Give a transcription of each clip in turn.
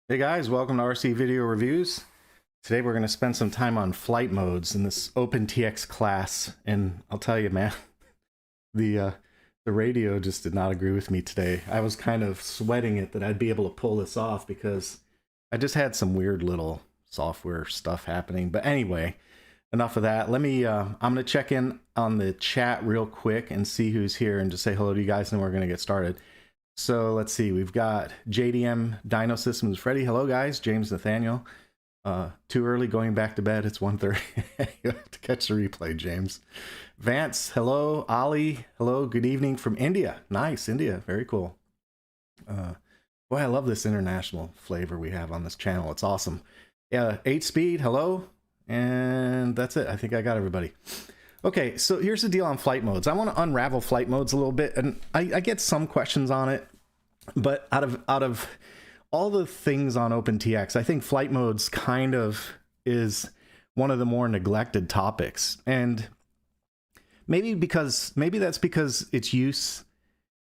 Hey guys, welcome to RC Video Reviews. Today we're going to spend some time on flight modes in this OpenTx class, and I'll tell you, man, the radio just did not agree with me today. I was kind of sweating it that I'd be able to pull this off because I just had some weird little software stuff happening. But anyway, enough of that. Let me, I'm going to check in on the chat real quick and see who's here and just say hello to you guys, and we're going to get started. So let's see, we've got JDM Dino Systems Freddy. Hello guys, James Nathaniel. Too early, going back to bed. It's 1:30. You have to catch the replay, James. Vance, hello. Ali, hello. Good evening from India. Nice, India. Very cool. Boy, I love this international flavor we have on this channel. It's awesome. Yeah, 8Speed, hello. And that's it. I think I got everybody. Okay, so here's the deal on flight modes. I want to unravel flight modes a little bit, and I get some questions on it, but out of all the things on OpenTx, I think flight modes kind of is one of the more neglected topics. And maybe that's because its use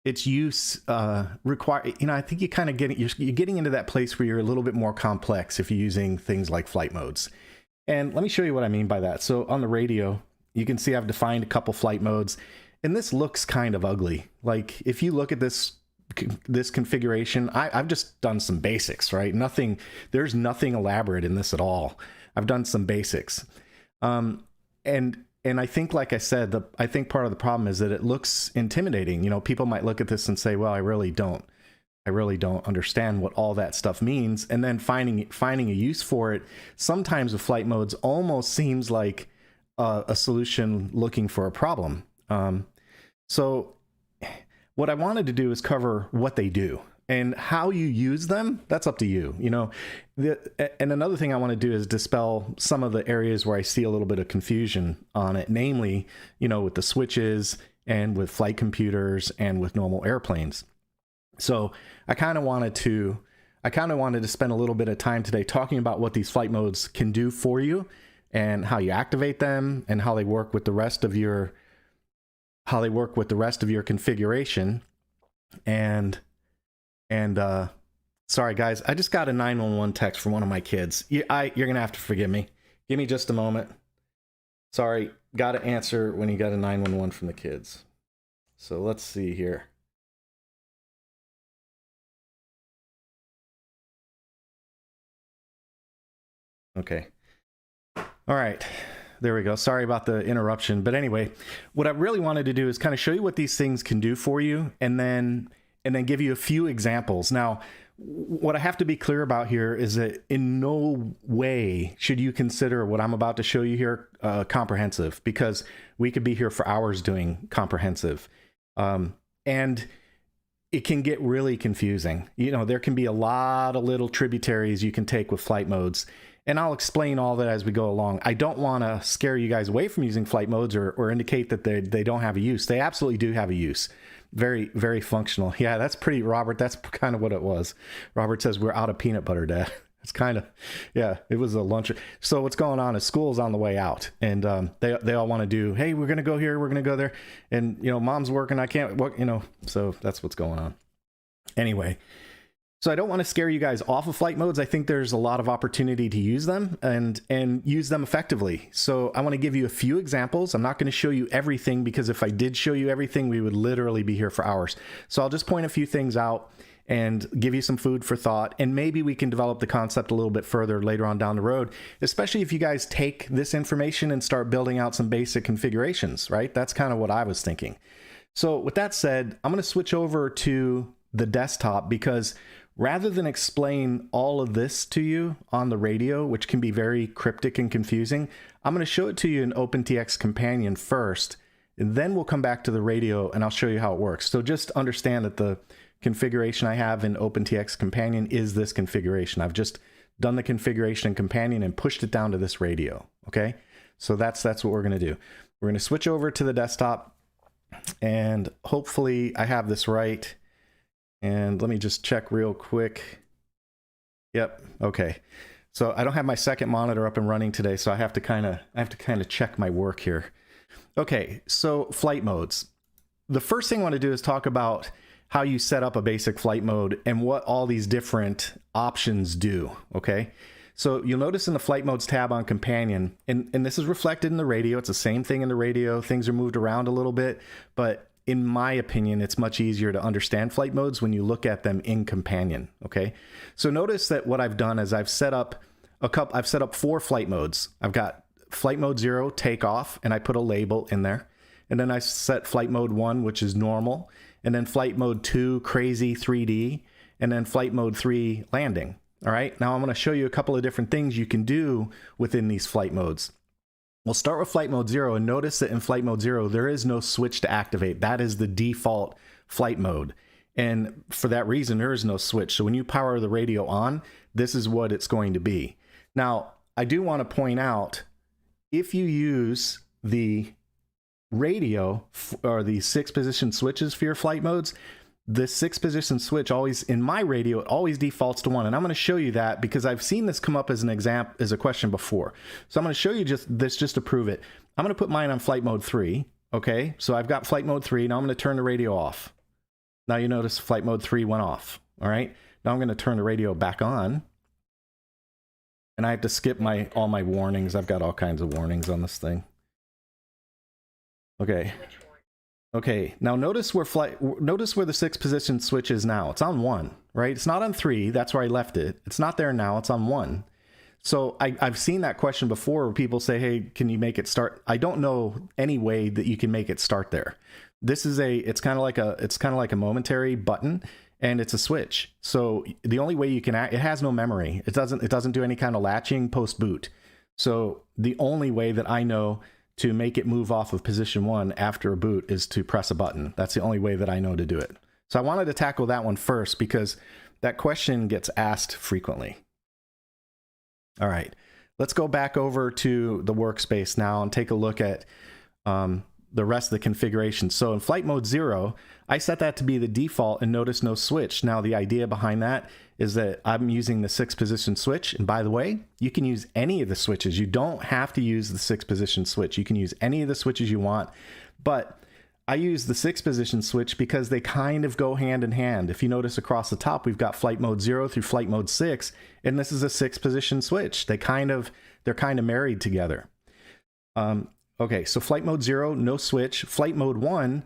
require, I think you kind of you're getting into that place where you're a little bit more complex if you're using things like flight modes. And let me show you what I mean by that. So on the radio, you can see I've defined a couple flight modes, and this looks kind of ugly. Like if you look at this configuration, I've just done some basics, right? There's nothing elaborate in this at all. I've done some basics. And I think, like I said, I think part of the problem is that it looks intimidating. People might look at this and say, well, I really don't understand what all that stuff means. And then finding a use for it, sometimes with flight modes almost seems like a solution looking for a problem. So what I wanted to do is cover what they do and how you use them. That's up to you. And another thing I want to do is dispel some of the areas where I see a little bit of confusion on it, namely, with the switches and with flight computers and with normal airplanes. So I kind of wanted to spend a little bit of time today talking about what these flight modes can do for you, and how you activate them, and how they work with the rest of your configuration. And sorry guys, I just got a 911 text from one of my kids. You're gonna have to forgive me. Give me just a moment. Sorry, gotta answer when you got a 911 from the kids. So let's see here. Okay. All right, there we go. Sorry about the interruption. But anyway, what I really wanted to do is kind of show you what these things can do for you, and then give you a few examples. Now, what I have to be clear about here is that in no way should you consider what I'm about to show you here comprehensive, because we could be here for hours doing comprehensive. And it can get really confusing. There can be a lot of little tributaries you can take with flight modes. And I'll explain all that as we go along. I don't want to scare you guys away from using flight modes or indicate that they don't have a use. They absolutely do have a use. Very, very functional. Yeah, that's pretty, Robert. That's kind of what it was. Robert says, we're out of peanut butter, Dad. It's kind of, yeah, it was a lunch. So what's going on is school's on the way out, and they all want to do, hey, we're going to go here, we're going to go there. And, mom's working, I can't work, so that's what's going on. Anyway. So I don't want to scare you guys off of flight modes. I think there's a lot of opportunity to use them and use them effectively. So I want to give you a few examples. I'm not going to show you everything, because if I did show you everything, we would literally be here for hours. So I'll just point a few things out and give you some food for thought, and maybe we can develop the concept a little bit further later on down the road, especially if you guys take this information and start building out some basic configurations, right? That's kind of what I was thinking. So with that said, I'm going to switch over to the desktop, because rather than explain all of this to you on the radio, which can be very cryptic and confusing, I'm going to show it to you in OpenTx Companion first, and then we'll come back to the radio and I'll show you how it works. So just understand that the configuration I have in OpenTx Companion is this configuration. I've just done the configuration in Companion and pushed it down to this radio. Okay, so that's what we're going to do. We're going to switch over to the desktop, and hopefully I have this right. And let me just check real quick. Yep. Okay. So I don't have my second monitor up and running today, so I have to kind of check my work here. Okay. So flight modes. The first thing I want to do is talk about how you set up a basic flight mode and what all these different options do, okay? So you'll notice in the flight modes tab on companion, and this is reflected in the radio. It's the same thing in the radio. Things are moved around a little bit, but in my opinion, it's much easier to understand flight modes when you look at them in companion, okay? So notice that what I've done is I've set up 4 flight modes. I've got flight mode 0, takeoff, and I put a label in there. And then I set flight mode 1, which is normal, and then flight mode 2, crazy 3D, and then flight mode 3, landing. All right, now I'm going to show you a couple of different things you can do within these flight modes. We'll start with flight mode 0, and notice that in flight mode 0, there is no switch to activate. That is the default flight mode. And for that reason, there is no switch. So when you power the radio on, this is what it's going to be. Now, I do want to point out, if you use the radio or the 6-position switches for your flight modes, the 6-position switch always, in my radio, it always defaults to 1. And I'm going to show you that because I've seen this come up as an example, as a question before. So I'm going to show you just to prove it. I'm going to put mine on flight mode 3. Okay, so I've got flight mode 3. Now I'm going to turn the radio off. Now you notice flight mode 3 went off. All right, now I'm going to turn the radio back on. And I have to skip all my warnings. I've got all kinds of warnings on this thing. Okay. Okay, now notice where the 6-position switch is now. It's on 1, right? It's not on 3. That's where I left it. It's not there now. It's on 1. So I've seen that question before where people say, hey, can you make it start? I don't know any way that you can make it start there. This is it's kind of like a momentary button, and it's a switch. So the only way you can it has no memory. It doesn't do any kind of latching post boot. So the only way that I know to make it move off of position 1 after a boot is to press a button. That's the only way that I know to do it. So I wanted to tackle that one first because that question gets asked frequently. All right, let's go back over to the workspace now and take a look at the rest of the configuration. So in flight mode 0, I set that to be the default and notice no switch. Now the idea behind that is that I'm using the 6-position switch. And by the way, you can use any of the switches. You don't have to use the 6-position switch. You can use any of the switches you want, but I use the 6-position switch because they kind of go hand in hand. If you notice across the top, we've got flight mode 0 through flight mode 6, and this is a 6-position switch. They're kind of married together. Okay, so flight mode 0, no switch. Flight mode 1,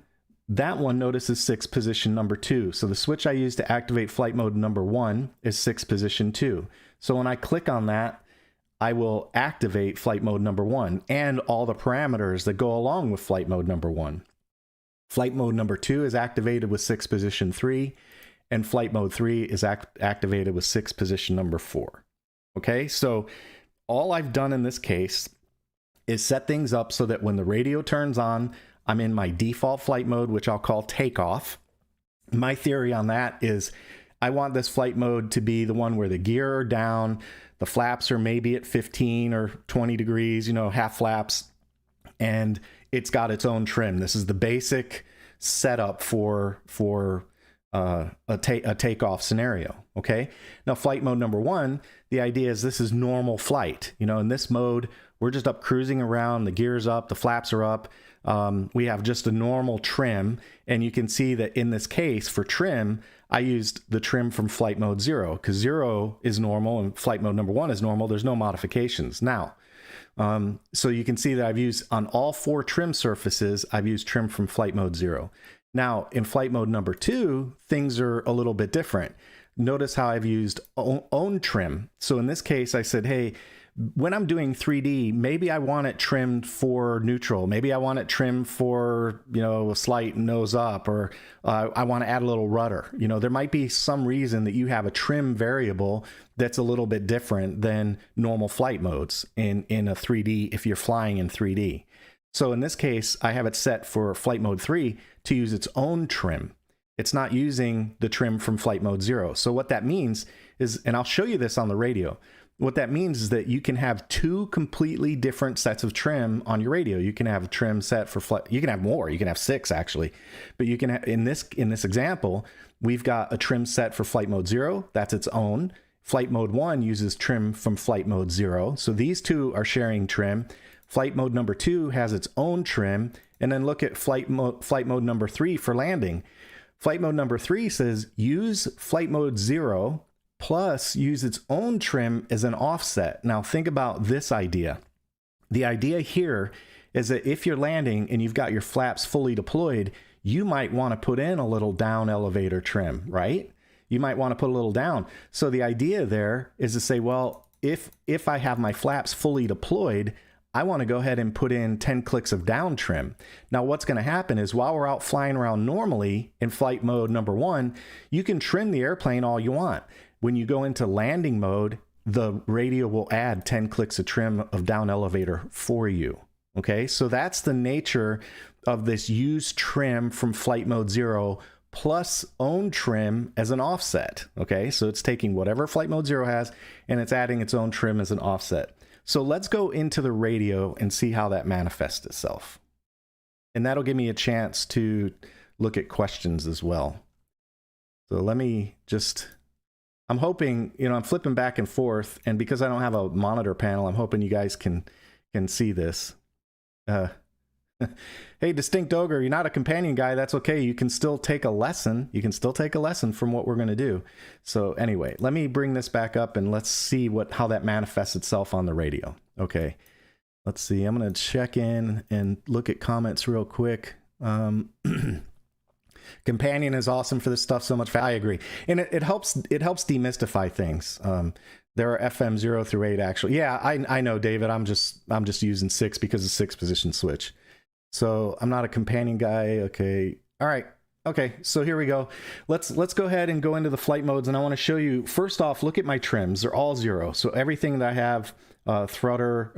that one notices 6-position number 2. So the switch I use to activate flight mode number 1 is 6-position 2. So when I click on that, I will activate flight mode number 1 and all the parameters that go along with flight mode number 1. Flight mode number 2 is activated with 6-position 3, and flight mode 3 is activated with 6-position number 4. Okay, so all I've done in this case is set things up so that when the radio turns on, I'm in my default flight mode, which I'll call takeoff. My theory on that is I want this flight mode to be the one where the gear are down, the flaps are maybe at 15 or 20 degrees, half flaps, and it's got its own trim. This is the basic setup for a takeoff scenario. Okay. Now flight mode number 1, the idea is this is normal flight. In this mode, we're just up cruising around, the gear's up, the flaps are up. We have just a normal trim. And you can see that in this case for trim, I used the trim from flight mode 0 because 0 is normal and flight mode number 1 is normal. There's no modifications. Now, so you can see that I've used on all 4 trim surfaces, I've used trim from flight mode 0. Now in flight mode number 2, things are a little bit different. Notice how I've used own trim. So in this case, I said, hey, when I'm doing 3D, maybe I want it trimmed for neutral. Maybe I want it trimmed for, a slight nose up, or I want to add a little rudder. There might be some reason that you have a trim variable that's a little bit different than normal flight modes in a 3D if you're flying in 3D. So in this case, I have it set for flight mode 3 to use its own trim. It's not using the trim from flight mode 0. So what that means is, and I'll show you this on the radio, what that means is that you can have 2 completely different sets of trim on your radio. You can have a trim set for flight. You can have more. You can have 6 actually, but you can have, in this example, we've got a trim set for flight mode 0. That's its own. Flight mode 1 uses trim from flight mode 0. So these 2 are sharing trim. Flight mode number 2 has its own trim, and then look at flight mode number 3 for landing. Flight mode number 3 says use flight mode 0 plus use its own trim as an offset. Now think about this idea. The idea here is that if you're landing and you've got your flaps fully deployed, you might want to put in a little down elevator trim, right? You might want to put a little down. So the idea there is to say, well, if I have my flaps fully deployed, I want to go ahead and put in 10 clicks of down trim. Now what's going to happen is while we're out flying around normally in flight mode number 1, you can trim the airplane all you want. When you go into landing mode, the radio will add 10 clicks of trim of down elevator for you. Okay, so that's the nature of this use trim from flight mode 0 plus own trim as an offset. Okay, so it's taking whatever flight mode 0 has and it's adding its own trim as an offset. So let's go into the radio and see how that manifests itself. And that'll give me a chance to look at questions as well. So let me just, I'm hoping, you know, I'm flipping back and forth, and because I don't have a monitor panel, I'm hoping you guys can see this. Hey, Distinct Ogre, you're not a companion guy. That's okay. You can still take a lesson. You can still take a lesson from what we're going to do. So anyway, let me bring this back up and let's see how that manifests itself on the radio. Okay, let's see. I'm going to check in and look at comments real quick. Companion is awesome for this stuff so much. I agree. And it helps demystify things. There are FM 0 through 8 actually. Yeah, I know, David. I'm just using 6 because of 6 position switch. So I'm not a companion guy. Okay. All right. Okay. So here we go. Let's go ahead and go into the flight modes. And I want to show you, first off, look at my trims. They're all 0. So everything that I have, throttle,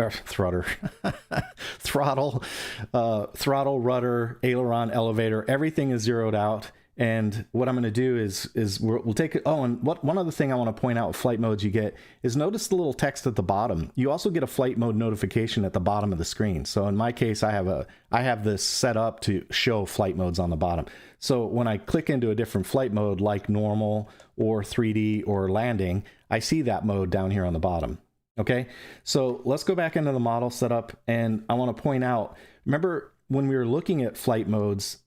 rudder, aileron, elevator, everything is zeroed out. And what I'm going to do is we'll take it. Oh, and one other thing I want to point out with flight modes you get is notice the little text at the bottom. You also get a flight mode notification at the bottom of the screen. So in my case, I have this set up to show flight modes on the bottom. So when I click into a different flight mode like normal or 3D or landing, I see that mode down here on the bottom. Okay, so let's go back into the model setup, and I want to point out, remember when we were looking at flight modes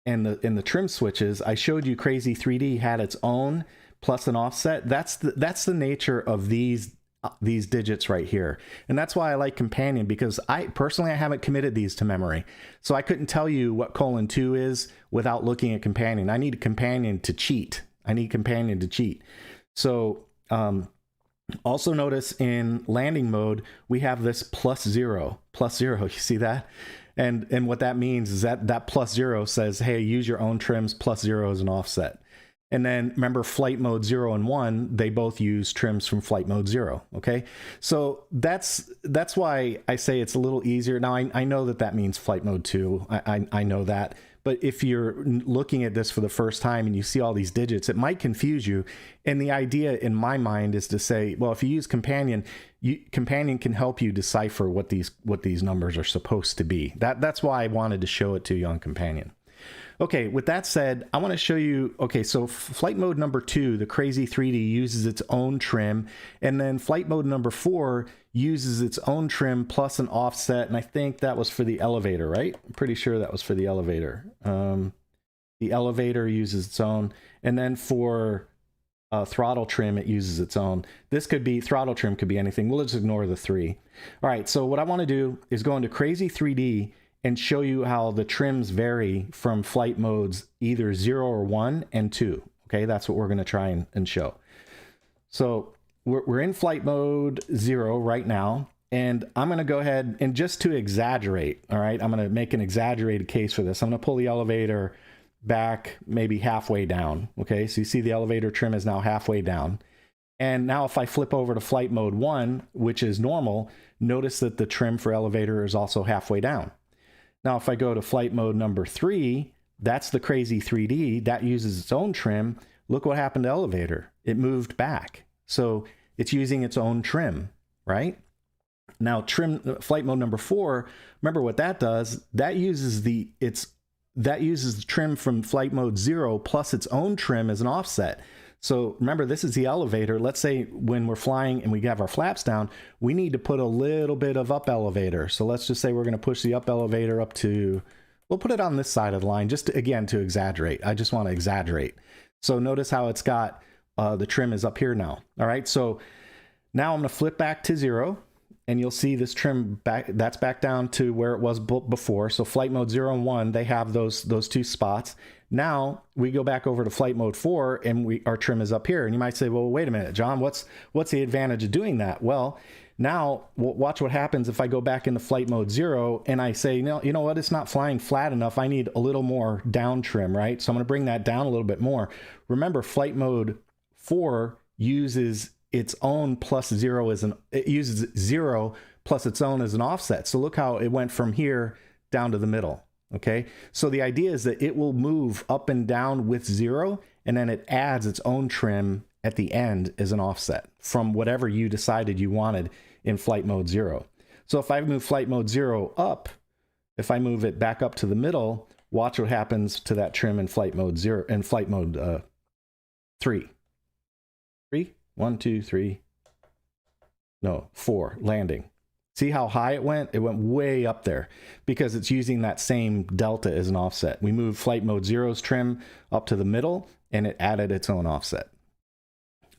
and the trim switches, I showed you Crazy 3D had its own plus an offset. That's the nature of these digits right here. And that's why I like companion, because I haven't committed these to memory. So I couldn't tell you what :2 is without looking at companion. I need a companion to cheat. So also notice in landing mode, we have this +0. You see that? And what that means is that +0 says, hey, use your own trims, +0 as an offset. And then remember flight mode 0 and 1, they both use trims from flight mode 0. Okay. So that's why I say it's a little easier. Now I know that means flight mode 2. I know that. But if you're looking at this for the first time and you see all these digits, it might confuse you. And the idea in my mind is to say, well, if you use companion, companion can help you decipher what these numbers are supposed to be. That's why I wanted to show it to you on companion. Okay, with that said, I want to show you, okay, so flight mode number 2, the Crazy 3D, uses its own trim, and then flight mode number 4 uses its own trim plus an offset, and I think that was for the elevator, right? I'm pretty sure that was for the elevator. The elevator uses its own, and then for throttle trim, it uses its own. This could be, throttle trim could be anything. We'll just ignore the 3. All right, so what I want to do is go into Crazy 3D and show you how the trims vary from flight modes either 0 or 1 and 2. Okay, that's what we're going to try and show. So we're in flight mode 0 right now, and I'm going to go ahead and just to exaggerate, all right, I'm going to make an exaggerated case for this. I'm going to pull the elevator back maybe halfway down. Okay, so you see the elevator trim is now halfway down. And now if I flip over to flight mode 1, which is normal, notice that the trim for elevator is also halfway down. Now, if I go to flight mode number 3, that's the Crazy 3D. That uses its own trim. Look what happened to elevator. It moved back. So it's using its own trim, right? Now, flight mode number 4, remember what that does? That uses the trim from flight mode 0 plus its own trim as an offset. So remember, this is the elevator. Let's say when we're flying and we have our flaps down, we need to put a little bit of up elevator. So let's just say we're going to push the up elevator up to, We'll put it on this side of the line just to, again, to exaggerate. I just want to exaggerate. So notice how it's got, the trim is up here now. All right, so now I'm going to flip back to 0, and you'll see this trim back, that's back down to where it was before. So flight mode 0 and 1, they have those two spots. Now we go back over to flight mode 4, and our trim is up here. And you might say, well, wait a minute, John, what's the advantage of doing that? Well, now watch what happens if I go back into flight mode 0 and I say, no, you know what, it's not flying flat enough. I need a little more down trim, right? So I'm going to bring that down a little bit more. Remember, flight mode 4 uses its own plus 0 it uses 0 plus its own as an offset. So look how it went from here down to the middle. Okay, so the idea is that it will move up and down with 0, and then it adds its own trim at the end as an offset from whatever you decided you wanted in flight mode 0. So if I move flight mode 0 up, if I move it back up to the middle, watch what happens to that trim in flight mode 0 and flight mode 3. 1, 2, 3. No, 4, landing. See how high it went? It went way up there because it's using that same delta as an offset. We moved flight mode 0's trim up to the middle, and it added its own offset.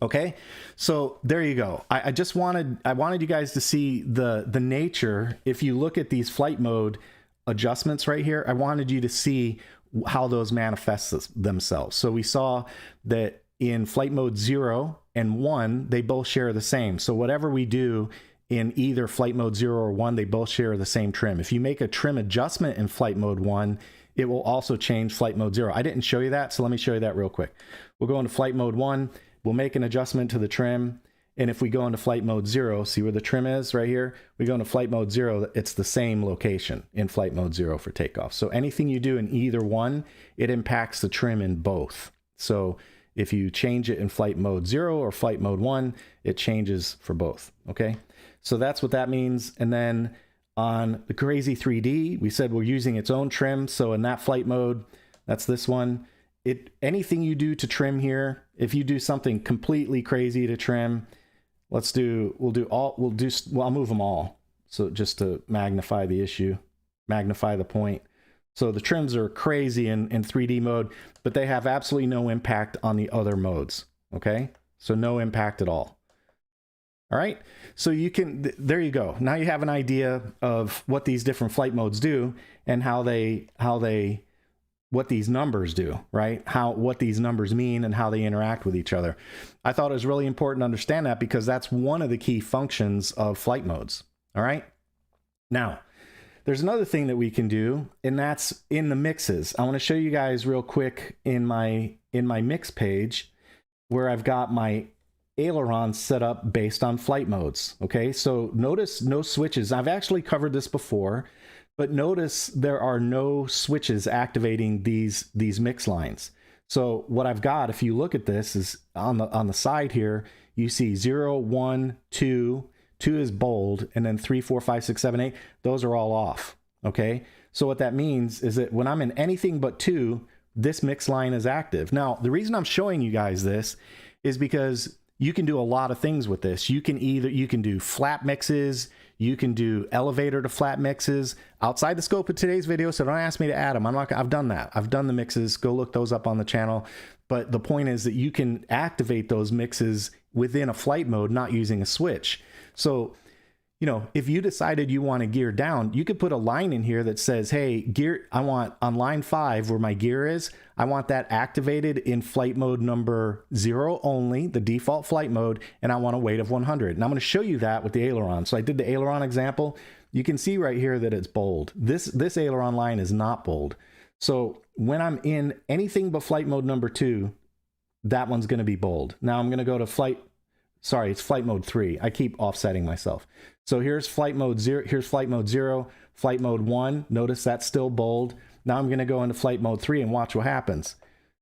Okay, so there you go. I wanted you guys to see the nature. If you look at these flight mode adjustments right here, I wanted you to see how those manifest themselves. So we saw that in flight mode 0 and 1, they both share the same. So whatever we do in either flight mode 0 or 1, they both share the same trim. If you make a trim adjustment in flight mode 1, it will also change flight mode 0. I didn't show you that, so let me show you that real quick. We'll go into flight mode 1, we'll make an adjustment to the trim, and if we go into flight mode 0, see where the trim is right here? We go into flight mode 0, it's the same location in flight mode 0 for takeoff. So anything you do in either one, it impacts the trim in both. So if you change it in flight mode 0 or flight mode 1, it changes for both, okay? So that's what that means. And then on the Crazy 3D, we said we're using its own trim. So in that flight mode, that's this one. Anything you do to trim here, if you do something completely crazy to trim, I'll move them all. So just to magnify the issue, magnify the point. So the trims are crazy in 3D mode, but they have absolutely no impact on the other modes. Okay, so no impact at all. All right, so you can, there you go. Now you have an idea of what these different flight modes do and what these numbers do, right? What these numbers mean and how they interact with each other. I thought it was really important to understand that because that's one of the key functions of flight modes. All right, now there's another thing that we can do, and that's in the mixes. I want to show you guys real quick in my mix page where I've got my ailerons set up based on flight modes. Okay, so notice no switches. I've actually covered this before, but notice there are no switches activating these mix lines. So what I've got, if you look at this, is on the side here, you see 0, 1, 2, 2 is bold, and then 3, 4, 5, 6, 7, 8, those are all off. Okay, so what that means is that when I'm in anything but 2, this mix line is active. Now, the reason I'm showing you guys this is because you can do a lot of things with this. You can do flat mixes, you can do elevator to flat mixes outside the scope of today's video. So don't ask me to add them. I've done that. I've done the mixes. Go look those up on the channel. But the point is that you can activate those mixes within a flight mode, not using a switch. So, you know, if you decided you want to gear down, you could put a line in here that says, hey, gear, I want on line 5 where my gear is, I want that activated in flight mode number 0 only, the default flight mode, and I want a weight of 100. And I'm going to show you that with the aileron. So I did the aileron example. You can see right here that it's bold. This aileron line is not bold. So when I'm in anything but flight mode number 2, that one's going to be bold. Now I'm going to go to it's flight mode 3. I keep offsetting myself. So here's flight mode 0, here's flight mode 0, flight mode 1. Notice that's still bold. Now I'm going to go into flight mode 3 and watch what happens.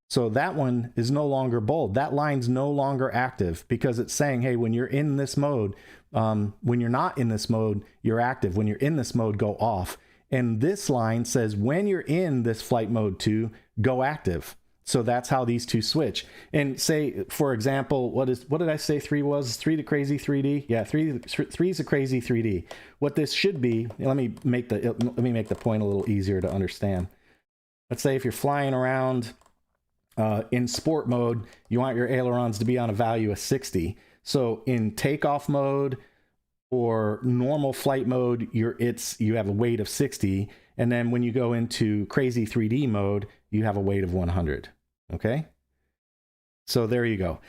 So that one is no longer bold. That line's no longer active because it's saying, hey, when you're in this mode, when you're not in this mode, you're active. When you're in this mode, go off. And this line says, when you're in this flight mode 2, go active. So that's how these two switch. And say, for example, what did I say 3 was? 3 to crazy 3D? Yeah, 3 is a crazy 3D. What this should be, let me make the point a little easier to understand. Let's say if you're flying around in sport mode, you want your ailerons to be on a value of 60. So in takeoff mode or normal flight mode, you have a weight of 60. And then when you go into crazy 3D mode, you have a weight of 100. Okay, so there you go.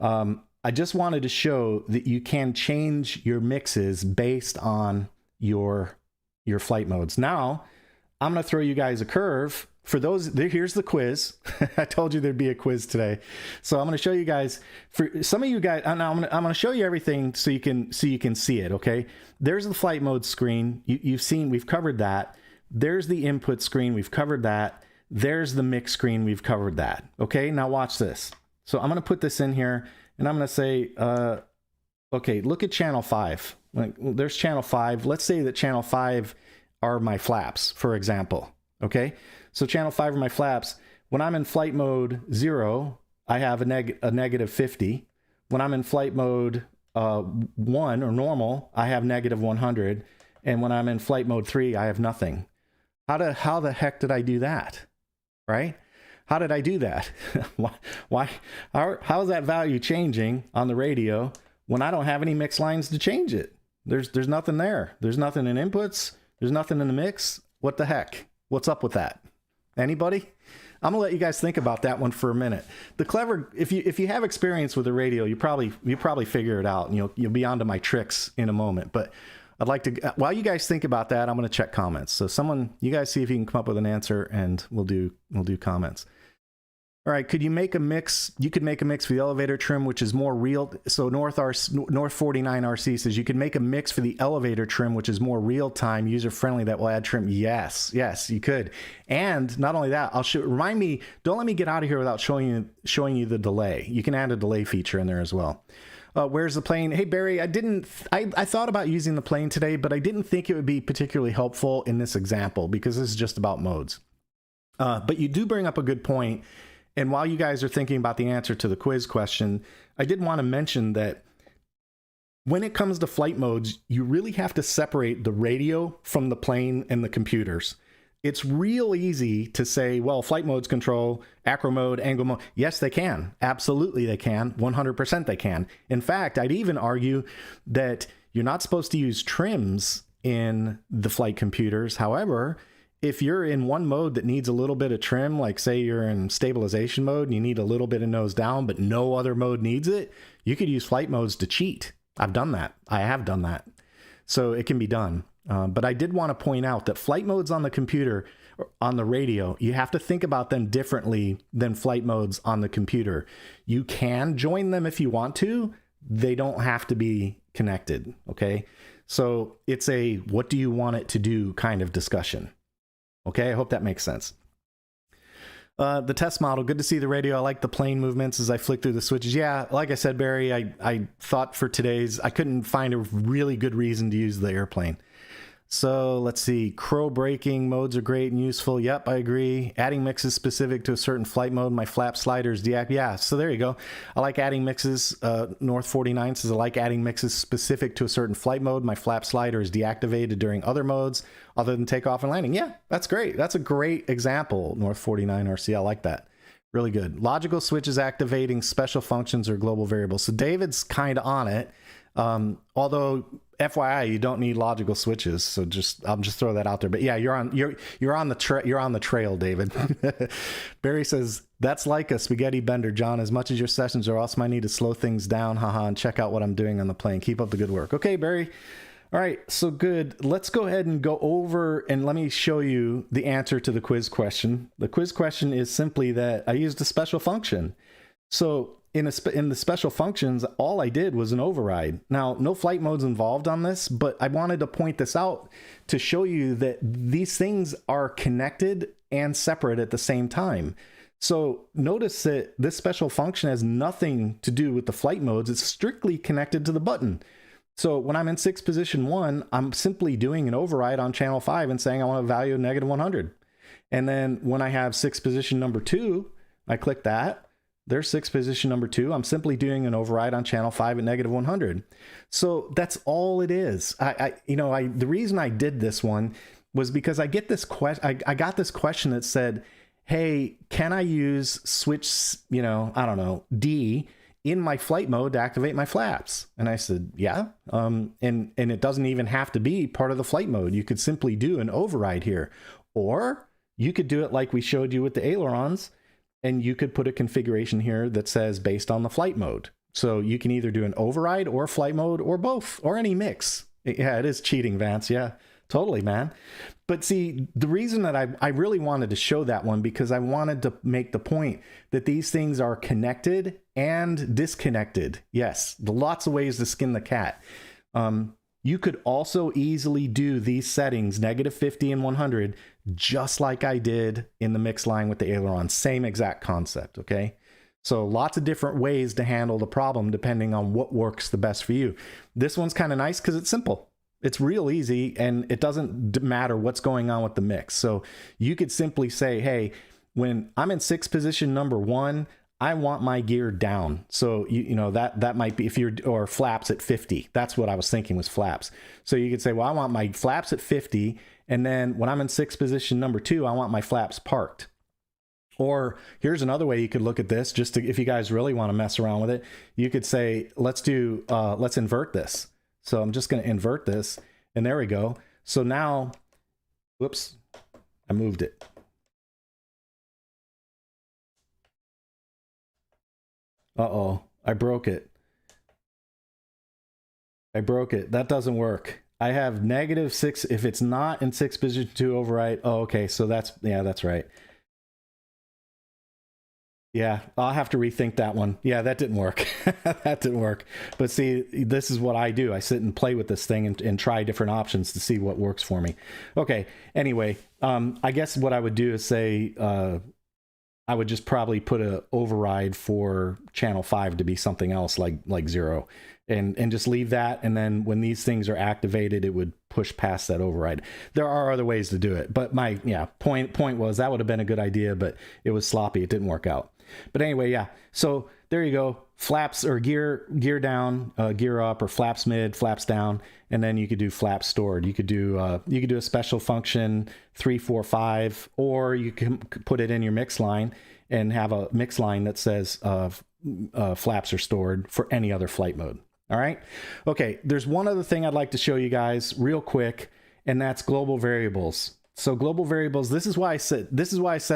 I just wanted to show that you can change your mixes based on your flight modes. Now, I'm going to throw you guys a curve. For those, here's the quiz. I told you there'd be a quiz today. So I'm going to show you guys, for some of you guys, I'm going to show you everything so you can see it, okay? There's the flight mode screen. We've covered that. There's the input screen. We've covered that. There's the mix screen. We've covered that. Okay, now watch this. So I'm going to put this in here and I'm going to say, okay, look at channel 5. There's channel 5. Let's say that channel 5 are my flaps, for example. Okay, so channel 5 are my flaps. When I'm in flight mode 0, I have a negative 50. When I'm in flight mode 1 or normal, I have negative 100. And when I'm in flight mode 3, I have nothing. How the heck did I do that? Right? How did I do that? Why? How is that value changing on the radio when I don't have any mix lines to change it? There's nothing there. There's nothing in inputs. There's nothing in the mix. What the heck? What's up with that? Anybody? I'm gonna let you guys think about that one for a minute. If you have experience with the radio, you probably figure it out, and you'll be onto my tricks in a moment. But I'd like to, while you guys think about that, I'm going to check comments. So you guys see if you can come up with an answer, and we'll do comments. All right, could you make a mix? You could make a mix for the elevator trim, which is more real. So North 49 RC says you could make a mix for the elevator trim, which is more real time, user friendly, that will add trim. Yes, you could. And not only that, remind me. Don't let me get out of here without showing you the delay. You can add a delay feature in there as well. Where's the plane? Hey, Barry, I thought about using the plane today, but I didn't think it would be particularly helpful in this example because this is just about modes. But you do bring up a good point. And while you guys are thinking about the answer to the quiz question, I did want to mention that when it comes to flight modes, you really have to separate the radio from the plane and the computers. It's real easy to say, well, flight modes control acro mode, angle mode. Yes, they can. Absolutely, they can. 100% they can. In fact, I'd even argue that you're not supposed to use trims in the flight computers. However, if you're in one mode that needs a little bit of trim, like say you're in stabilization mode and you need a little bit of nose down, but no other mode needs it, you could use flight modes to cheat. I've done that. I have done that. So it can be done. But I did want to point out that flight modes on the computer, on the radio, you have to think about them differently than flight modes on the computer. You can join them if you want to. They don't have to be connected, okay? So it's a what do you want it to do kind of discussion. Okay, I hope that makes sense. The test model, good to see the radio. I like the plane movements as I flick through the switches. Yeah, like I said, Barry, I thought for today's, I couldn't find a really good reason to use the airplane. So let's see, crow braking modes are great and useful. Yep, I agree. Adding mixes specific to a certain flight mode. My flap sliders deactivate. Yeah, so there you go. I like adding mixes. North 49 says I like adding mixes specific to a certain flight mode. My flap slider is deactivated during other modes other than takeoff and landing. Yeah, that's great. That's a great example, North 49 RC. I like that. Really good. Logical switches activating special functions or global variables. So David's kind of on it. Although FYI, you don't need logical switches, so I'll just throw that out there. But yeah, you're on the trail, David. Barry says that's like a spaghetti bender, John. As much as your sessions are awesome, I need to slow things down, haha, and check out what I'm doing on the plane. Keep up the good work. Okay, Barry. All right, so good. Let's go ahead and go over and let me show you the answer to the quiz question. The quiz question is simply that I used a special function. So in the special functions, all I did was an override. Now, no flight modes involved on this, but I wanted to point this out to show you that these things are connected and separate at the same time. So notice that this special function has nothing to do with the flight modes. It's strictly connected to the button. So when I'm in 6 position 1, I'm simply doing an override on channel 5 and saying I want a value of -100. And then when I have 6 position number 2, I click that. There's 6 position number 2. I'm simply doing an override on channel 5 at negative 100. So that's all it is. The reason I did this one was because I get this I got this question that said, hey, can I use switch, I don't know, D in my flight mode to activate my flaps? And I said, yeah. And it doesn't even have to be part of the flight mode. You could simply do an override here, or you could do it like we showed you with the ailerons, and you could put a configuration here that says based on the flight mode. So you can either do an override or flight mode or both or any mix. Yeah, it is cheating, Vance. Yeah, totally, man. But see, the reason that I really wanted to show that one, because I wanted to make the point that these things are connected and disconnected. Yes, lots of ways to skin the cat. You could also easily do these settings, negative 50 and 100, just like I did in the mix line with the aileron. Same exact concept, okay? So lots of different ways to handle the problem depending on what works the best for you. This one's kind of nice because it's simple. It's real easy, and it doesn't matter what's going on with the mix. So you could simply say, hey, when I'm in 6 position number 1, I want my gear down. So that might be, or flaps at 50. That's what I was thinking, was flaps. So you could say, well, I want my flaps at 50, and then when I'm in 6 position number 2, I want my flaps parked. Or here's another way you could look at this, just to, if you guys really want to mess around with it, you could say, let's invert this. So I'm just going to invert this, and there we go. So now, whoops, I moved it. Uh-oh, I broke it. That doesn't work. I have negative 6. If it's not in 6 position 2 override. Oh, okay. So that's right. Yeah, I'll have to rethink that one. Yeah, that didn't work. That didn't work. But see, this is what I do. I sit and play with this thing and try different options to see what works for me. Okay. Anyway, I guess what I would do is say, I would just probably put a override for channel 5 to be something else like 0, and just leave that. And then when these things are activated, it would push past that override. There are other ways to do it, but my point was that would have been a good idea, but it was sloppy. It didn't work out. But anyway, yeah. So there you go. Flaps or gear down, gear up, or flaps mid, flaps down, and then you could do flaps stored. You could do a special function 3, 4, 5, or you can put it in your mix line and have a mix line that says flaps are stored for any other flight mode. All right. Okay. There's one other thing I'd like to show you guys real quick, and that's global variables. So global variables. This is why I said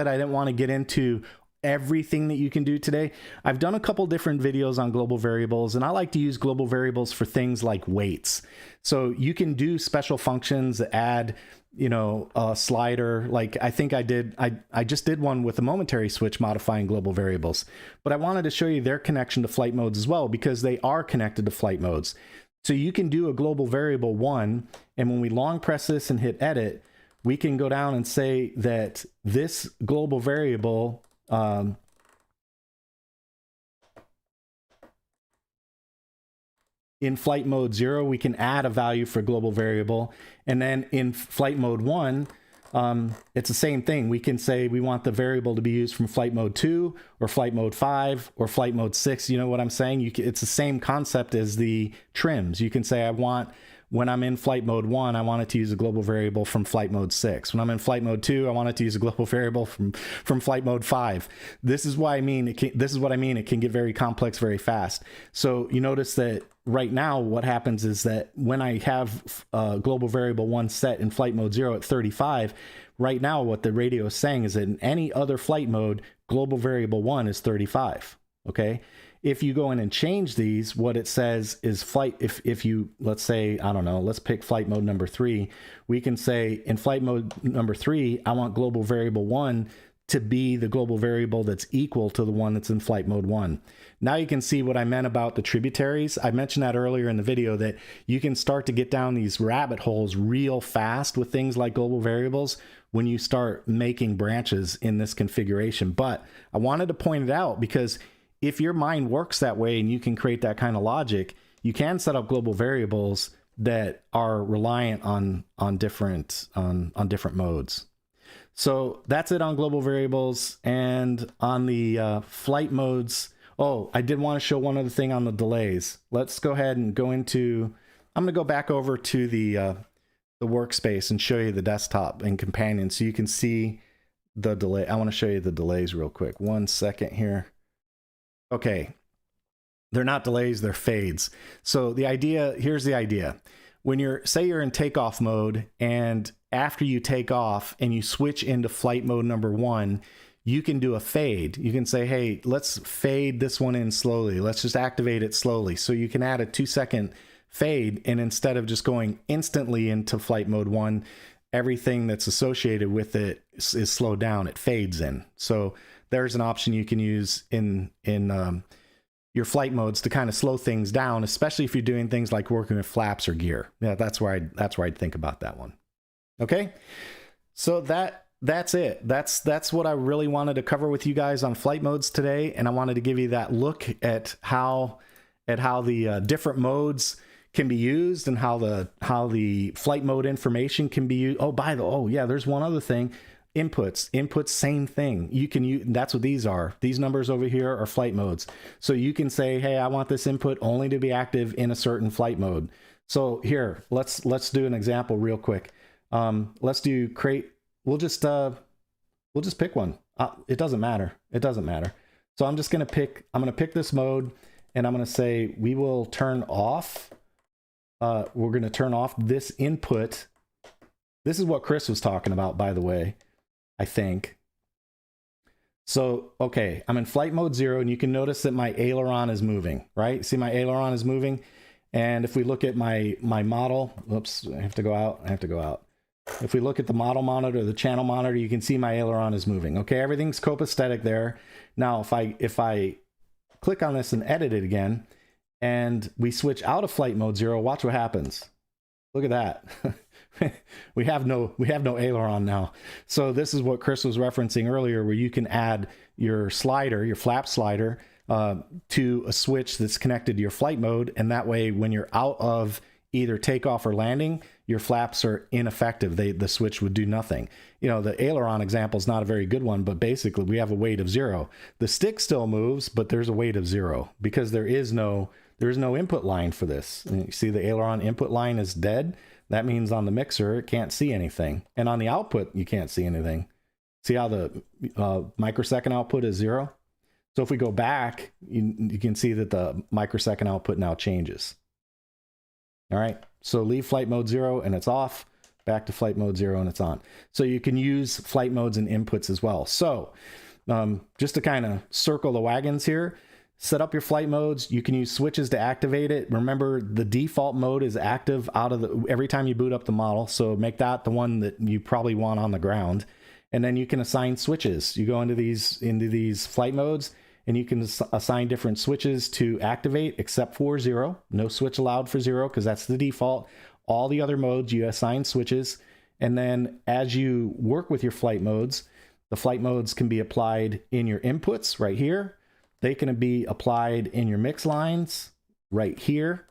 I didn't want to get into everything that you can do today. I've done a couple different videos on global variables, and I like to use global variables for things like weights. So you can do special functions that add, a slider. Like I think I just did one with a momentary switch modifying global variables, but I wanted to show you their connection to flight modes as well, because they are connected to flight modes. So you can do a global variable 1, and when we long press this and hit edit, we can go down and say that this global variable in flight mode 0, we can add a value for global variable. And then in flight mode 1, it's the same thing. We can say we want the variable to be used from flight mode 2 or flight mode 5 or flight mode 6. You know what I'm saying? It's the same concept as the trims. You can say, when I'm in flight mode 1, I want it to use a global variable from flight mode 6. When I'm in flight mode 2, I want it to use a global variable from flight mode 5. This is what I mean. It can get very complex very fast. So you notice that right now, what happens is that when I have global variable 1 set in flight mode 0 at 35, right now what the radio is saying is that in any other flight mode, global variable 1 is 35. Okay. If you go in and change these, what it says is if you, let's say, I don't know, let's pick flight mode number 3. We can say in flight mode number 3, I want global variable 1 to be the global variable that's equal to the one that's in flight mode 1. Now you can see what I meant about the tributaries. I mentioned that earlier in the video, that you can start to get down these rabbit holes real fast with things like global variables when you start making branches in this configuration. But I wanted to point it out because if your mind works that way and you can create that kind of logic, you can set up global variables that are reliant on different modes. So that's it on global variables. And on the flight modes, oh, I did want to show one other thing on the delays. Let's go ahead and go into, I'm going to go back over to the workspace and show you the desktop and companion so you can see the delay. I want to show you the delays real quick. 1 second here. Okay. They're not delays, they're fades. So the idea, here's the idea. When say you're in takeoff mode, and after you take off and you switch into flight mode number 1, you can do a fade. You can say, hey, let's fade this one in slowly. Let's just activate it slowly. So you can add a 2-second fade, and instead of just going instantly into flight mode 1, everything that's associated with it is slowed down. It fades in. So there's an option you can use in your flight modes to kind of slow things down, especially if you're doing things like working with flaps or gear. Yeah, that's where I'd think about that one. Okay, so that's it. That's what I really wanted to cover with you guys on flight modes today, and I wanted to give you that look at how the different modes can be used and how the flight mode information can be used. Oh yeah, there's one other thing. Inputs, same thing. You can use, that's what these are. These numbers over here are flight modes. So you can say, hey, I want this input only to be active in a certain flight mode. So here, let's do an example real quick. Let's do crate. We'll just pick one. It doesn't matter. It doesn't matter. So I'm going to pick this mode, and I'm going to say we will turn off. We're going to turn off this input. This is what Chris was talking about, by the way, I think. So, okay, I'm in flight mode 0, and you can notice that my aileron is moving, right? See, my aileron is moving. And if we look at my model, whoops, I have to go out. If we look at the model monitor, the channel monitor, you can see my aileron is moving. Okay, everything's copacetic there. Now, if I click on this and edit it again, and we switch out of flight mode 0, watch what happens. Look at that. we have no aileron now. So this is what Chris was referencing earlier, where you can add your slider, your flap slider, to a switch that's connected to your flight mode, and that way when you're out of either takeoff or landing, your flaps are ineffective. The switch would do nothing. You know, the aileron example is not a very good one, but basically we have a weight of 0. The stick still moves, but there's a weight of 0 because there's no input line for this. And you see the aileron input line is dead. That means on the mixer, it can't see anything. And on the output, you can't see anything. See how the microsecond output is 0? So if we go back, you can see that the microsecond output now changes. All right, so leave flight mode 0 and it's off, back to flight mode 0 and it's on. So you can use flight modes and inputs as well. So just to kind of circle the wagons here, set up your flight modes. You can use switches to activate it. Remember, the default mode is active every time you boot up the model. So make that the one that you probably want on the ground. And then you can assign switches. You go into these flight modes, and you can assign different switches to activate, except for 0. No switch allowed for 0 because that's the default. All the other modes, you assign switches. And then as you work with your flight modes, the flight modes can be applied in your inputs right here. They can be applied in your mix lines right here.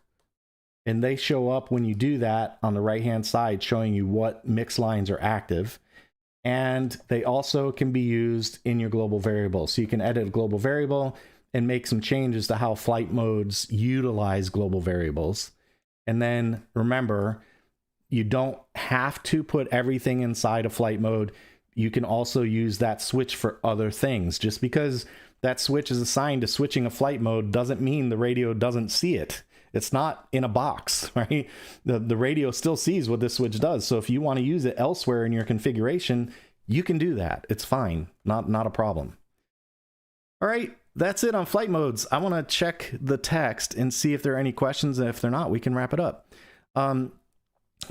And they show up when you do that on the right-hand side, showing you what mix lines are active. And they also can be used in your global variable. So you can edit a global variable and make some changes to how flight modes utilize global variables. And then remember, you don't have to put everything inside a flight mode. You can also use that switch for other things. Just because that switch is assigned to switching a flight mode doesn't mean the radio doesn't see it. It's not in a box, right? The radio still sees what this switch does. So if you want to use it elsewhere in your configuration, you can do that. It's fine. Not a problem. All right, that's it on flight modes. I want to check the text and see if there are any questions. And if they're not, we can wrap it up.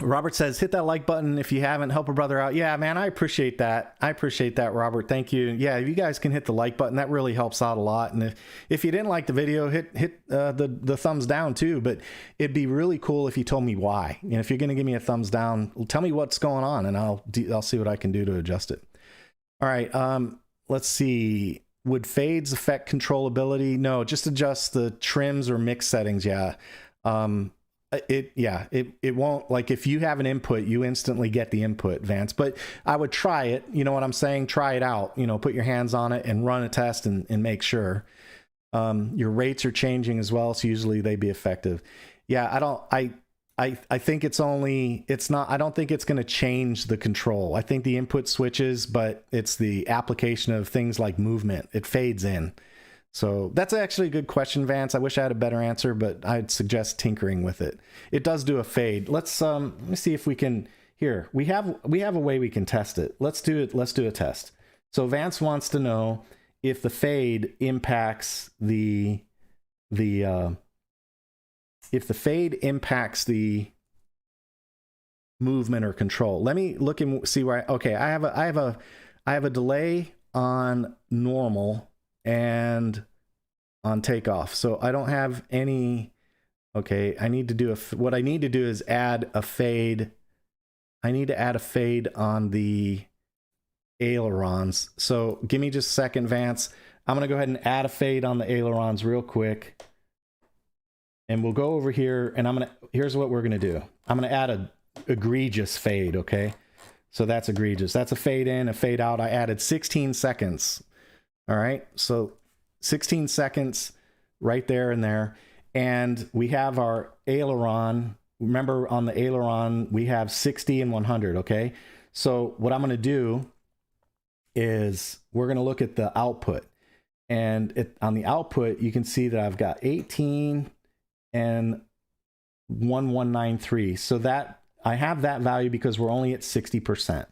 Robert says, hit that like button if you haven't. Help a brother out. Yeah, man, I appreciate that. I appreciate that, Robert. Thank you. Yeah, if you guys can hit the like button, that really helps out a lot. And if you didn't like the video, hit the thumbs down too. But it'd be really cool if you told me why. And if you're going to give me a thumbs down, tell me what's going on, and I'll see what I can do to adjust it. All right. Let's see. Would fades affect controllability? No, just adjust the trims or mix settings. Yeah. it won't, like if you have an input, you instantly get the input, Vance. But I would try it. You know what I'm saying? Try it out. You know, put your hands on it and run a test and make sure. Your rates are changing as well, so usually they be effective. Yeah, I think it's not, I don't think it's going to change the control. I think the input switches, but it's the application of things like movement. It fades in. So that's actually a good question, Vance. I wish I had a better answer, but I'd suggest tinkering with it. It does do a fade. Let me see if we can, here, we have a way we can test it. Let's do it. Let's do a test. So Vance wants to know if the fade impacts if the fade impacts the movement or control. Let me look and see where okay, I have a delay on normal and on takeoff. So I don't have any. Okay, I need to do what I need to do is add a fade. I need to add a fade on the ailerons. So give me just a second, Vance. I'm gonna go ahead and add a fade on the ailerons real quick. And we'll go over here and here's what we're gonna do. I'm gonna add a egregious fade, okay? So that's egregious. That's a fade in, a fade out. I added 16 seconds. All right, so 16 seconds right there and there. And we have our aileron. Remember on the aileron, we have 60 and 100, okay? So what I'm gonna do is we're gonna look at the output. And on the output, you can see that I've got 18 and 1193. So that I have that value because we're only at 60%.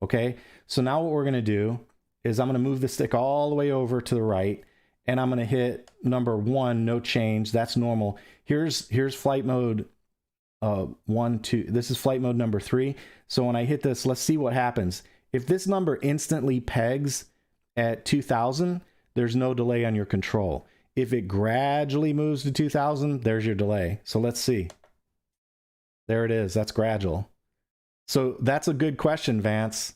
Okay. So now what we're going to do is I'm going to move the stick all the way over to the right and I'm going to hit number 1, no change. That's normal. Here's flight mode 1, 2. This is flight mode number 3. So when I hit this, let's see what happens. If this number instantly pegs at 2000, there's no delay on your control. If it gradually moves to 2000, there's your delay. So let's see. There it is. That's gradual. So that's a good question, Vance.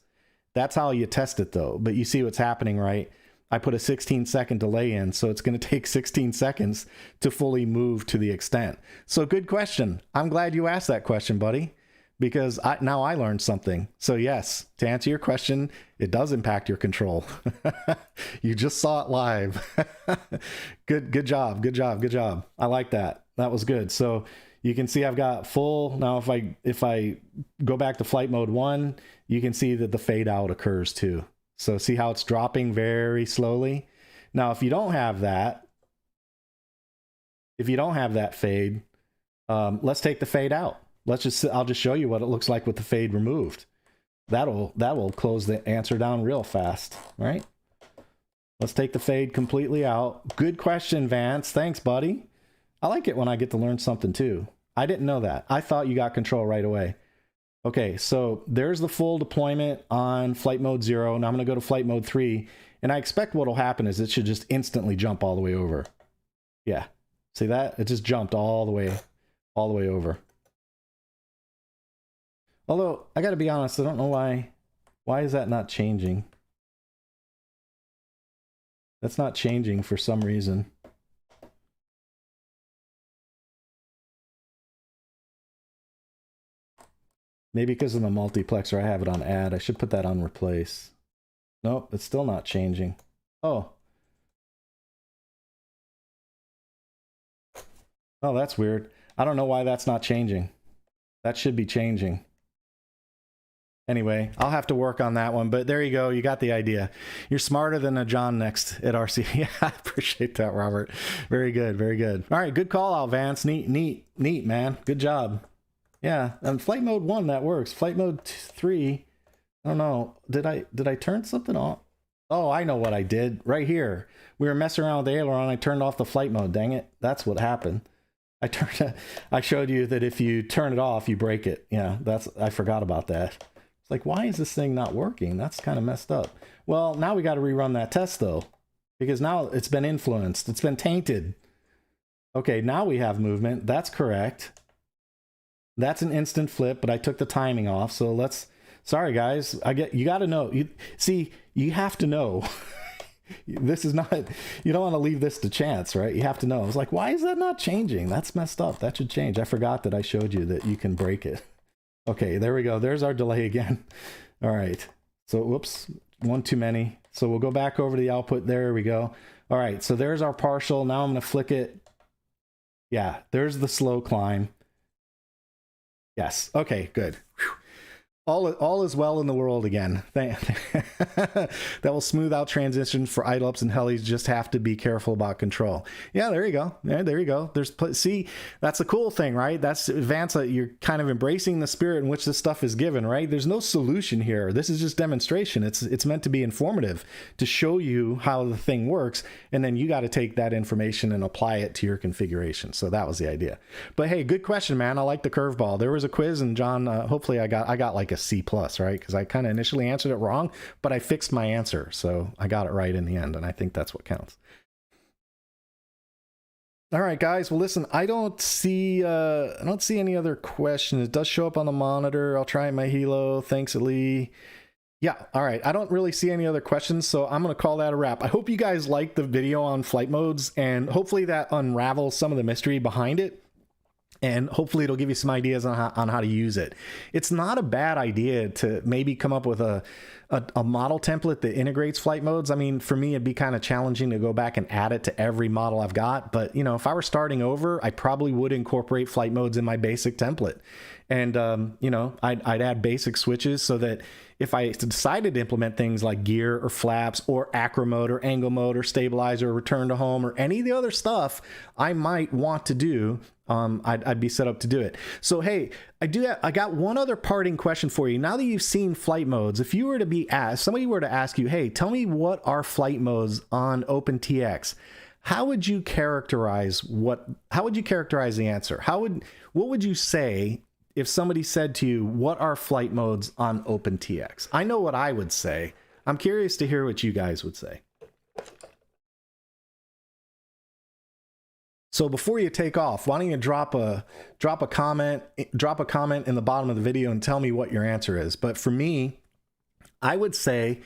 That's how you test it though. But you see what's happening, right? I put a 16-second delay in, so it's going to take 16 seconds to fully move to the extent. So good question. I'm glad you asked that question, buddy, because now I learned something. So yes, to answer your question, it does impact your control. You just saw it live. Good job. Good job. Good job. I like that. That was good. So you can see I've got full. Now if I go back to flight mode 1, you can see that the fade out occurs too. So see how it's dropping very slowly. Now if you don't have that, fade, let's take the fade out. I'll just show you what it looks like with the fade removed. That will close the answer down real fast, right? Let's take the fade completely out. Good question, Vance. Thanks, buddy. I like it when I get to learn something too. I didn't know that. I thought you got control right away. Okay, so there's the full deployment on flight mode 0. Now I'm going to go to flight mode 3, and I expect what will happen is it should just instantly jump all the way over. Yeah, see that? It just jumped all the way over. Although, I got to be honest, I don't know why. Why is that not changing? That's not changing for some reason. Maybe because of the multiplexer, I have it on add. I should put that on replace. Nope, it's still not changing. Oh. Oh, that's weird. I don't know why that's not changing. That should be changing. Anyway, I'll have to work on that one, but there you go. You got the idea. You're smarter than a John next at RC. Yeah, I appreciate that, Robert. Very good, very good. All right, good call out, Vance. Neat, man. Good job. Yeah, and flight mode 1, that works. Flight mode 3, I don't know. Did I turn something off? Oh, I know what I did. Right here. We were messing around with the aileron. I turned off the flight mode. Dang it. That's what happened. I showed you that if you turn it off, you break it. Yeah, I forgot about that. It's like, why is this thing not working? That's kind of messed up. Well, now we got to rerun that test though, because now it's been influenced. It's been tainted. Okay, now we have movement. That's correct. That's an instant flip, but I took the timing off. So sorry guys, you got to know. You have to know. This is not, you don't want to leave this to chance, right? You have to know. I was like, why is that not changing? That's messed up. That should change. I forgot that I showed you that you can break it. Okay, there we go. There's our delay again. All right. So, whoops, one too many. So we'll go back over to the output. There we go. All right, so there's our partial. Now I'm going to flick it. Yeah, there's the slow climb. Yes. Okay, good. Whew. All is well in the world again. That will smooth out transitions for idle ups and helis. Just have to be careful about control. Yeah, there you go. There you go. See, that's the cool thing, right? That's advanced. You're kind of embracing the spirit in which this stuff is given, right? There's no solution here. This is just demonstration. It's meant to be informative, to show you how the thing works, and then you got to take that information and apply it to your configuration. So that was the idea. But hey, good question, man. I like the curveball. There was a quiz, and John, hopefully I got like a C+, right? Because I kind of initially answered it wrong, but I fixed my answer, so I got it right in the end, and I think that's what counts. All right, guys. Well, listen, I don't see any other questions. It does show up on the monitor. I'll try my helo. Thanks, Ali. Yeah. All right. I don't really see any other questions, so I'm going to call that a wrap. I hope you guys liked the video on flight modes, and hopefully that unravels some of the mystery behind it. And hopefully it'll give you some ideas on how to use it. It's not a bad idea to maybe come up with a model template that integrates flight modes. I mean, for me, it'd be kind of challenging to go back and add it to every model I've got. But, you know, if I were starting over, I probably would incorporate flight modes in my basic template. And, you know, I'd add basic switches so that if I decided to implement things like gear or flaps or acro mode or angle mode or stabilizer or return to home or any of the other stuff I might want to do, I'd be set up to do it. So, hey, I got one other parting question for you. Now that you've seen flight modes, if you were to be asked, somebody were to ask you, hey, tell me what are flight modes on OpenTx, how would you characterize the answer? What would you say if somebody said to you, what are flight modes on OpenTx? I know what I would say. I'm curious to hear what you guys would say. So before you take off, why don't you drop a comment in the bottom of the video and tell me what your answer is. But for me, I would say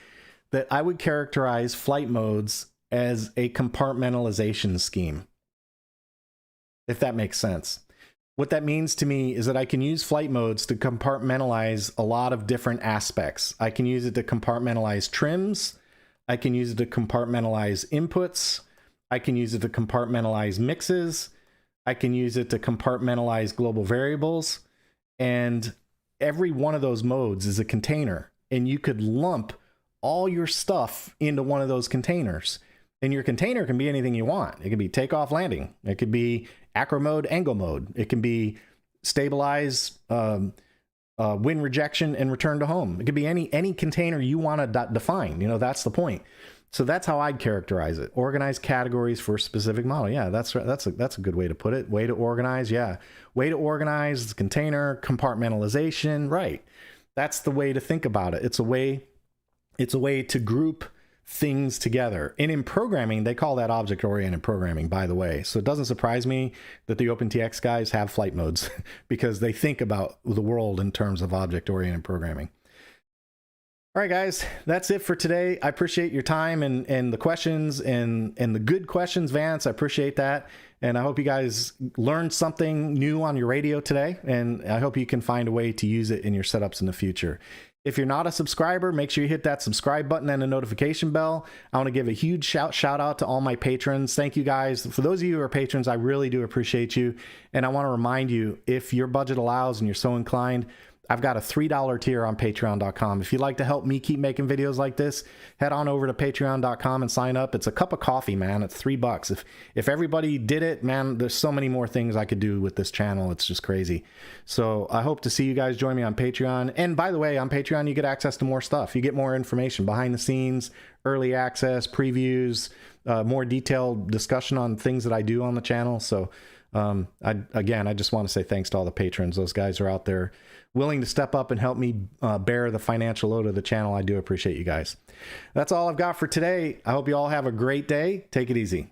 that I would characterize flight modes as a compartmentalization scheme, if that makes sense. What that means to me is that I can use flight modes to compartmentalize a lot of different aspects. I can use it to compartmentalize trims. I can use it to compartmentalize inputs. I can use it to compartmentalize mixes. I can use it to compartmentalize global variables. And every one of those modes is a container. And you could lump all your stuff into one of those containers. And your container can be anything you want. It could be takeoff, landing. It could be acro mode, angle mode. It can be stabilize, wind rejection, and return to home. It could be any container you want to define. You know, that's the point. So that's how I'd characterize it. Organize categories for a specific model. Yeah, that's a good way to put it. Way to organize. Yeah, way to organize the container, compartmentalization. Right. That's the way to think about it. It's a way to group things together. And in programming, they call that object-oriented programming, by the way. So it doesn't surprise me that the OpenTx guys have flight modes because they think about the world in terms of object-oriented programming. All right, guys, that's it for today. I appreciate your time and the questions and the good questions, Vance. I appreciate that. And I hope you guys learned something new on your radio today. And I hope you can find a way to use it in your setups in the future. If you're not a subscriber, make sure you hit that subscribe button and the notification bell. I want to give a huge shout out to all my patrons. Thank you guys. For those of you who are patrons, I really do appreciate you. And I want to remind you, if your budget allows and you're so inclined, I've got a $3 tier on patreon.com. If you'd like to help me keep making videos like this, head on over to patreon.com and sign up. It's a cup of coffee, man. It's $3. If everybody did it, man, there's so many more things I could do with this channel. It's just crazy. So I hope to see you guys join me on Patreon. And by the way, on Patreon, you get access to more stuff. You get more information, behind the scenes, early access, previews, more detailed discussion on things that I do on the channel. So I just want to say thanks to all the patrons. Those guys are out there willing to step up and help me bear the financial load of the channel. I do appreciate you guys. That's all I've got for today. I hope you all have a great day. Take it easy.